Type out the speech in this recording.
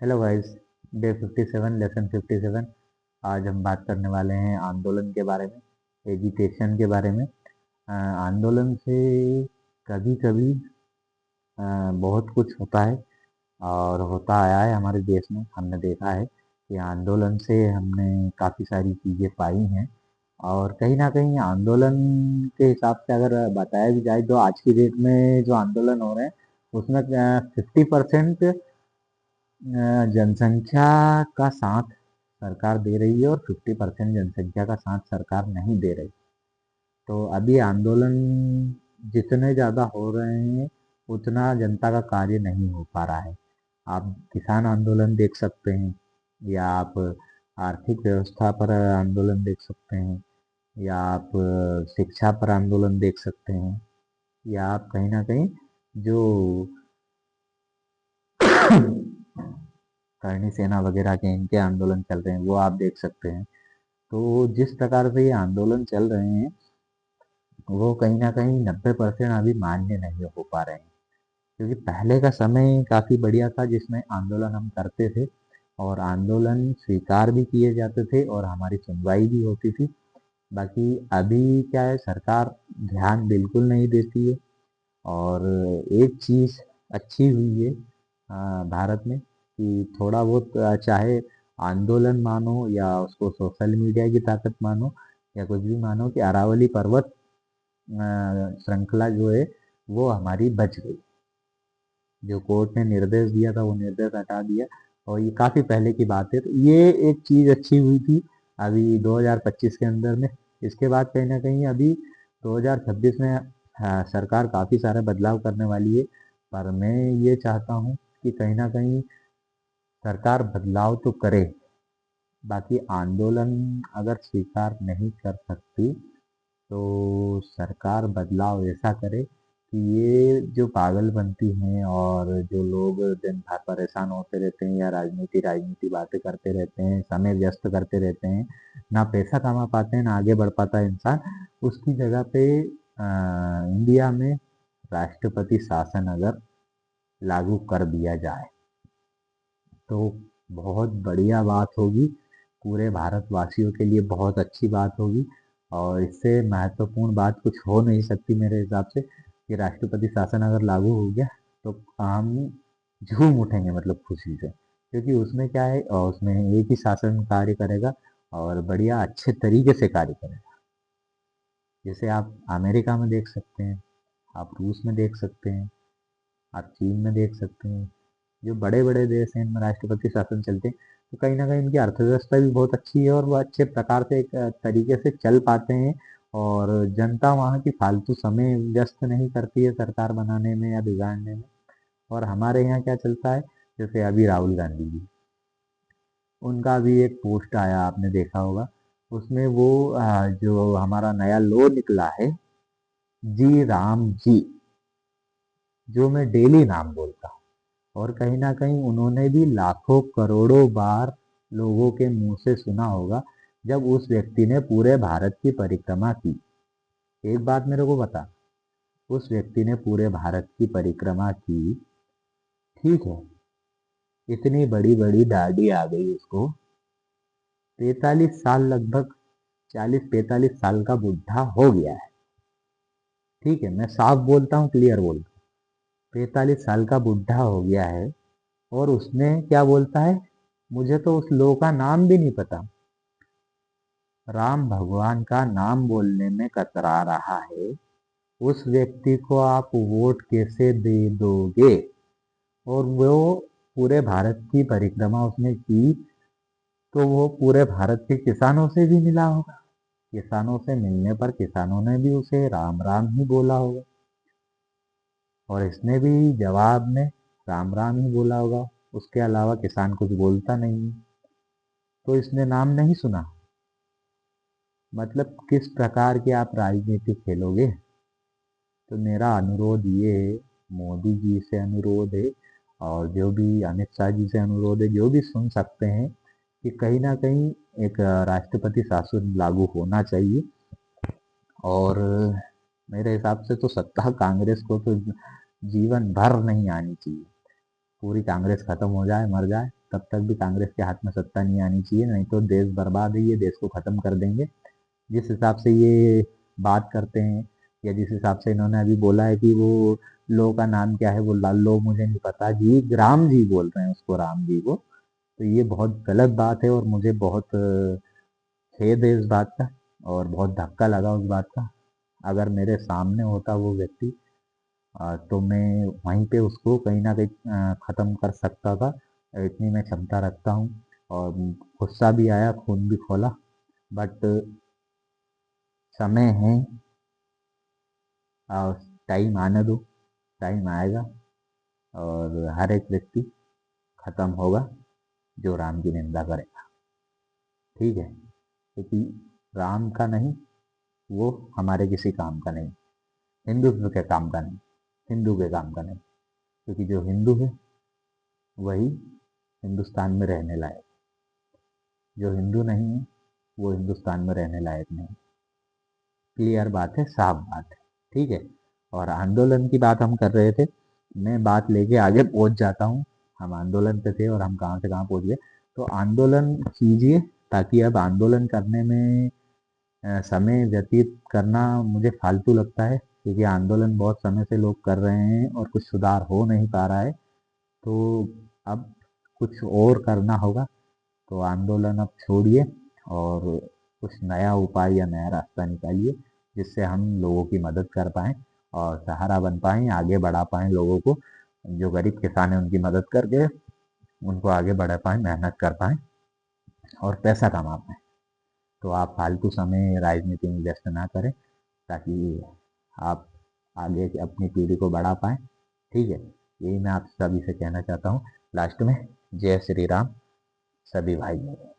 Hello guys. Day 57 lesson 57। आज हम बात करने वाले हैं आंदोलन के बारे में, एजिटेशन के बारे में। आंदोलन से कभी कभी बहुत कुछ होता है और होता आया है हमारे देश में। हमने देखा है कि आंदोलन से हमने काफ़ी सारी चीज़ें पाई हैं। और कहीं ना कहीं आंदोलन के हिसाब से अगर बताया भी जाए तो आज की डेट में जो आंदोलन हो रहे हैं उसमें 50% जनसंख्या का साथ सरकार दे रही है और 50% जनसंख्या का साथ सरकार नहीं दे रही। तो अभी आंदोलन जितने ज़्यादा हो रहे हैं उतना जनता का कार्य नहीं हो पा रहा है। आप किसान आंदोलन देख सकते हैं, या आप आर्थिक व्यवस्था पर आंदोलन देख सकते हैं, या आप शिक्षा पर आंदोलन देख सकते हैं, या आप कहीं ना कहीं जो करणी सेना वगैरह के इनके आंदोलन चल रहे हैं वो आप देख सकते हैं। तो जिस प्रकार से ये आंदोलन चल रहे हैं वो कहीं ना कहीं 90% अभी मान्य नहीं हो पा रहे हैं। क्योंकि पहले का समय काफ़ी बढ़िया था जिसमें आंदोलन हम करते थे और आंदोलन स्वीकार भी किए जाते थे और हमारी सुनवाई भी होती थी। बाकी अभी क्या है, सरकार ध्यान बिल्कुल नहीं देती है। और एक चीज़ अच्छी हुई है भारत में कि थोड़ा बहुत चाहे आंदोलन मानो या उसको सोशल मीडिया की ताकत मानो या कुछ भी मानो, कि अरावली पर्वत श्रृंखला जो है वो हमारी बच गई। जो कोर्ट ने निर्देश दिया था वो निर्देश हटा दिया और ये काफ़ी पहले की बात है। तो ये एक चीज़ अच्छी हुई थी अभी 2025 के अंदर में। इसके बाद कहीं ना कहीं अभी 2026 में सरकार काफ़ी सारे बदलाव करने वाली है। पर मैं ये चाहता हूँ कि कहीं ना कहीं सरकार बदलाव तो करे। बाकी आंदोलन अगर स्वीकार नहीं कर सकती तो सरकार बदलाव ऐसा करे कि ये जो पागलपंती हैं और जो लोग दिन भर परेशान होते रहते हैं या राजनीति राजनीति बातें करते रहते हैं, समय व्यस्त करते रहते हैं, ना पैसा कमा पाते हैं ना आगे बढ़ पाता है इंसान, उसकी जगह पे इंडिया में राष्ट्रपति शासन अगर लागू कर दिया जाए तो बहुत बढ़िया बात होगी। पूरे भारतवासियों के लिए बहुत अच्छी बात होगी। और इससे महत्वपूर्ण बात कुछ हो नहीं सकती मेरे हिसाब से कि राष्ट्रपति शासन अगर लागू हो गया तो हम झूम उठेंगे, मतलब खुशी से। क्योंकि उसमें क्या है, उसमें एक ही शासन कार्य करेगा और बढ़िया अच्छे तरीके से कार्य करेगा। जैसे आप अमेरिका में देख सकते हैं, आप रूस में देख सकते हैं, आप चीन में देख सकते हैं। जो बड़े बड़े देश हैं इनमें राष्ट्रपति शासन चलते हैं तो कहीं ना कहीं इनकी अर्थव्यवस्था भी बहुत अच्छी है और वो अच्छे प्रकार से एक तरीके से चल पाते हैं। और जनता वहाँ की फालतू समय व्यस्त नहीं करती है सरकार बनाने में या बिगाड़ने में। और हमारे यहाँ क्या चलता है, जैसे अभी राहुल गांधी जी, उनका भी एक पोस्ट आया आपने देखा होगा। उसमें वो जो हमारा नया लॉ निकला है, जी राम जी, जो मैं डेली नाम बोलता हूँ। और कहीं ना कहीं उन्होंने भी लाखों करोड़ों बार लोगों के मुंह से सुना होगा जब उस व्यक्ति ने पूरे भारत की परिक्रमा की। एक बात मेरे को बता, उस व्यक्ति ने पूरे भारत की परिक्रमा की, ठीक है, इतनी बड़ी बड़ी दाढ़ी आ गई उसको, 45 साल, लगभग 40-45 साल का बुढ़ा हो गया है। ठीक है, मैं साफ बोलता हूँ, क्लियर बोलता हूँ, 45 साल का बुढ़ा हो गया है और उसने क्या बोलता है, मुझे तो उस लोग का नाम भी नहीं पता। राम भगवान का नाम बोलने में कतरा रहा है, उस व्यक्ति को आप वोट कैसे दे दोगे? और वो पूरे भारत की परिक्रमा उसने की तो वो पूरे भारत के किसानों से भी मिला होगा। किसानों से मिलने पर किसानों ने भी उसे राम राम ही बोला होगा और इसने भी जवाब में राम राम ही बोला होगा। उसके अलावा किसान कुछ बोलता नहीं है, तो इसने नाम नहीं सुना। मतलब किस प्रकार की आप राजनीति खेलोगे? तो मेरा अनुरोध ये है, मोदी जी से अनुरोध है और जो भी अमित शाह जी से अनुरोध है, जो भी सुन सकते हैं, कि कहीं ना कहीं एक राष्ट्रपति शासन लागू होना चाहिए। और मेरे हिसाब से तो सत्ता कांग्रेस को तो जीवन भर नहीं आनी चाहिए। पूरी कांग्रेस खत्म हो जाए, मर जाए, तब तक भी कांग्रेस के हाथ में सत्ता नहीं आनी चाहिए, नहीं तो देश बर्बाद है, ये देश को ख़त्म कर देंगे। जिस हिसाब से ये बात करते हैं, या जिस हिसाब से इन्होंने अभी बोला है कि वो लो का नाम क्या है, वो लो मुझे नहीं पता जी, राम जी बोल रहे हैं उसको, राम जी को। तो ये बहुत गलत बात है और मुझे बहुत खेद है इस बात का, और बहुत धक्का लगा उस बात का। अगर मेरे सामने होता वो व्यक्ति, तो मैं वहीं पे उसको कहीं ना कहीं ख़त्म कर सकता था। इतनी मैं क्षमता रखता हूँ, और गुस्सा भी आया, खून भी खौला। बट समय है, टाइम आने दो, टाइम आएगा और हर एक व्यक्ति खत्म होगा जो राम की निंदा करेगा। ठीक है, क्योंकि राम का नहीं, वो हमारे किसी काम का नहीं, हिंदुत्व के काम का नहीं, हिंदू के काम का नहीं। क्योंकि जो हिंदू है वही हिंदुस्तान में रहने लायक, जो हिंदू नहीं है वो हिंदुस्तान में रहने लायक नहीं। क्लियर बात है, साफ बात है। ठीक है, और आंदोलन की बात हम कर रहे थे, मैं बात लेके आगे पहुंच जाता हूँ। हम आंदोलन पे थे और हम कहाँ से कहाँ पहुंच गए। तो आंदोलन कीजिए, ताकि अब आंदोलन करने में समय व्यतीत करना मुझे फालतू लगता है, क्योंकि आंदोलन बहुत समय से लोग कर रहे हैं और कुछ सुधार हो नहीं पा रहा है। तो अब कुछ और करना होगा। तो आंदोलन अब छोड़िए और कुछ नया उपाय या नया रास्ता निकालिए, जिससे हम लोगों की मदद कर पाएँ और सहारा बन पाएँ, आगे बढ़ा पाएँ लोगों को। जो गरीब किसान हैं उनकी मदद करके उनको आगे बढ़ा पाएँ, मेहनत कर पाएँ और पैसा कमा पाएँ। तो आप फालतू समय राजनीति में व्यस्त ना करें, ताकि आप आगे की अपनी पीढ़ी को बढ़ा पाएँ। ठीक है, यही मैं आप सभी से कहना चाहता हूँ। लास्ट में जय श्री राम सभी भाइयों को।